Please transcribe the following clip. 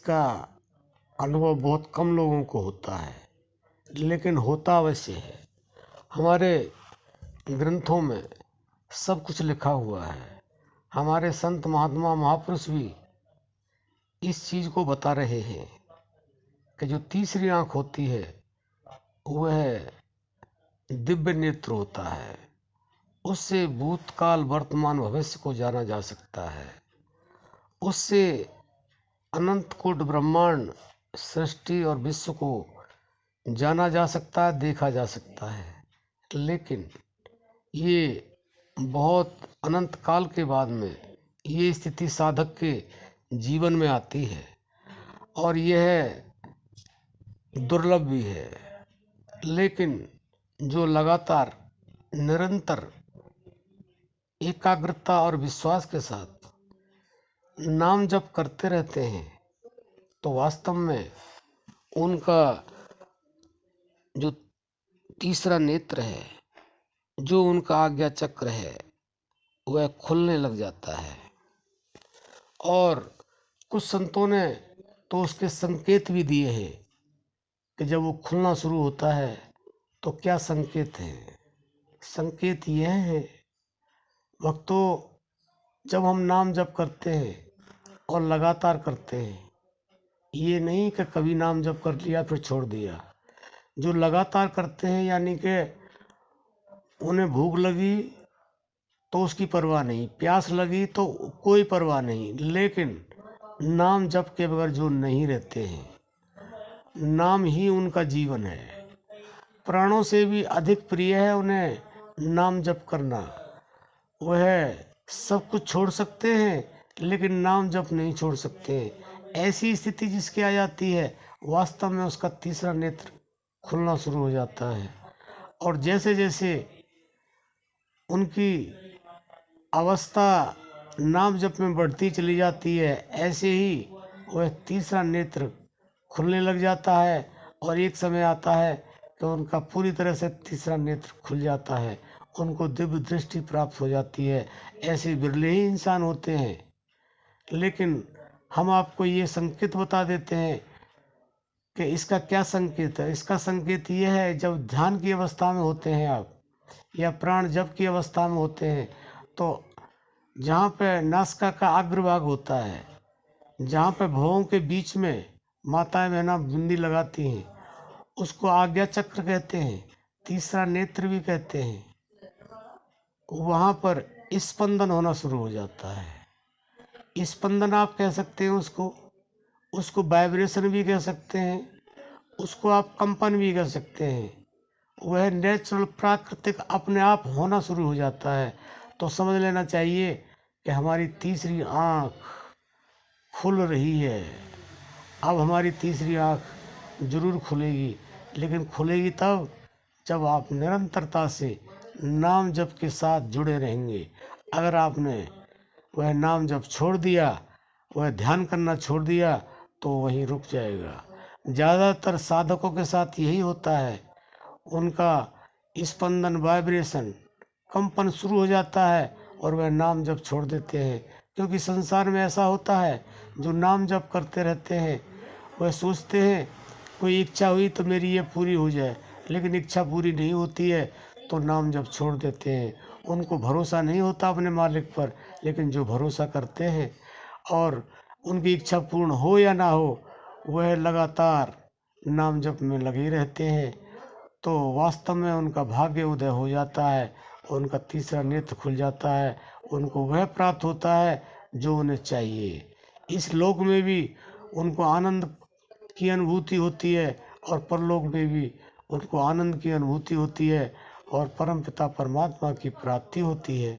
इसका अनुभव बहुत कम लोगों को होता है, लेकिन होता अवश्य है। हमारे ग्रंथों में सब कुछ लिखा हुआ है। हमारे संत महात्मा महापुरुष भी इस चीज़ को बता रहे हैं कि जो तीसरी आंख होती है वह दिव्य नेत्र होता है। उससे भूतकाल वर्तमान भविष्य को जाना जा सकता है। उससे अनंत कोटि ब्रह्मांड सृष्टि और विश्व को जाना जा सकता है, देखा जा सकता है। लेकिन ये बहुत अनंत काल के बाद में ये स्थिति साधक के जीवन में आती है और यह दुर्लभ भी है। लेकिन जो लगातार निरंतर एकाग्रता और विश्वास के साथ नाम जप करते रहते हैं तो वास्तव में उनका जो तीसरा नेत्र है, जो उनका आज्ञा चक्र है, वह खुलने लग जाता है। और कुछ संतों ने तो उसके संकेत भी दिए हैं कि जब वो खुलना शुरू होता है तो क्या संकेत है। संकेत यह है भक्तों, जब हम नाम जप करते हैं और लगातार करते हैं, ये नहीं कि कभी नाम जप कर लिया फिर छोड़ दिया। जो लगातार करते हैं यानी कि उन्हें भूख लगी तो उसकी परवाह नहीं, प्यास लगी तो कोई परवाह नहीं, लेकिन नाम जप के बगैर जो नहीं रहते हैं, नाम ही उनका जीवन है। प्राणों से भी अधिक प्रिय है उन्हें नाम जप करना। वह सब कुछ छोड़ सकते हैं लेकिन नाम जप नहीं छोड़ सकते। ऐसी स्थिति जिसकी आ जाती है, वास्तव में उसका तीसरा नेत्र खुलना शुरू हो जाता है और जैसे जैसे उनकी अवस्था नाम जप में बढ़ती चली जाती है, ऐसे ही वह तीसरा नेत्र खुलने लग जाता है और एक समय आता है कि उनका पूरी तरह से तीसरा नेत्र खुल जाता है, उनको दिव्य दृष्टि प्राप्त हो जाती है। ऐसे बिरले ही इंसान होते हैं, लेकिन हम आपको ये संकेत बता देते हैं कि इसका क्या संकेत है। इसका संकेत ये है, जब ध्यान की अवस्था में होते हैं आप या प्राण जप की अवस्था में होते हैं तो जहाँ पे नासिका का अग्रभाग होता है, जहाँ पे भवों के बीच में माताएं बहना बिंदी लगाती हैं, उसको आज्ञा चक्र कहते हैं, तीसरा नेत्र भी कहते हैं। वहाँ पर स्पंदन होना शुरू हो जाता है। स्पंदन आप कह सकते हैं उसको वाइब्रेशन भी कह सकते हैं, उसको आप कंपन भी कह सकते हैं। वह नेचुरल प्राकृतिक अपने आप होना शुरू हो जाता है। तो समझ लेना चाहिए कि हमारी तीसरी आँख खुल रही है। अब हमारी तीसरी आँख जरूर खुलेगी, लेकिन खुलेगी तब जब आप निरंतरता से नाम जप के साथ जुड़े रहेंगे। अगर आपने वह नाम जप छोड़ दिया, वह ध्यान करना छोड़ दिया, तो वहीं रुक जाएगा। ज़्यादातर साधकों के साथ यही होता है, उनका स्पंदन वाइब्रेशन कंपन शुरू हो जाता है और वह नाम जप छोड़ देते हैं। क्योंकि संसार में ऐसा होता है, जो नाम जप करते रहते हैं वह सोचते हैं कोई इच्छा हुई तो मेरी ये पूरी हो जाए, लेकिन इच्छा पूरी नहीं होती है तो नाम जप छोड़ देते हैं। उनको भरोसा नहीं होता अपने मालिक पर, लेकिन जो भरोसा करते हैं और उनकी इच्छा पूर्ण हो या ना हो, वह लगातार नाम जप में लगे रहते हैं, तो वास्तव में उनका भाग्य उदय हो जाता है, उनका तीसरा नेत्र खुल जाता है, उनको वह प्राप्त होता है जो उन्हें चाहिए। इस लोक में भी उनको आनंद की अनुभूति होती है और परलोक में भी उनको आनंद की अनुभूति होती है और परमपिता परमात्मा की प्राप्ति होती है।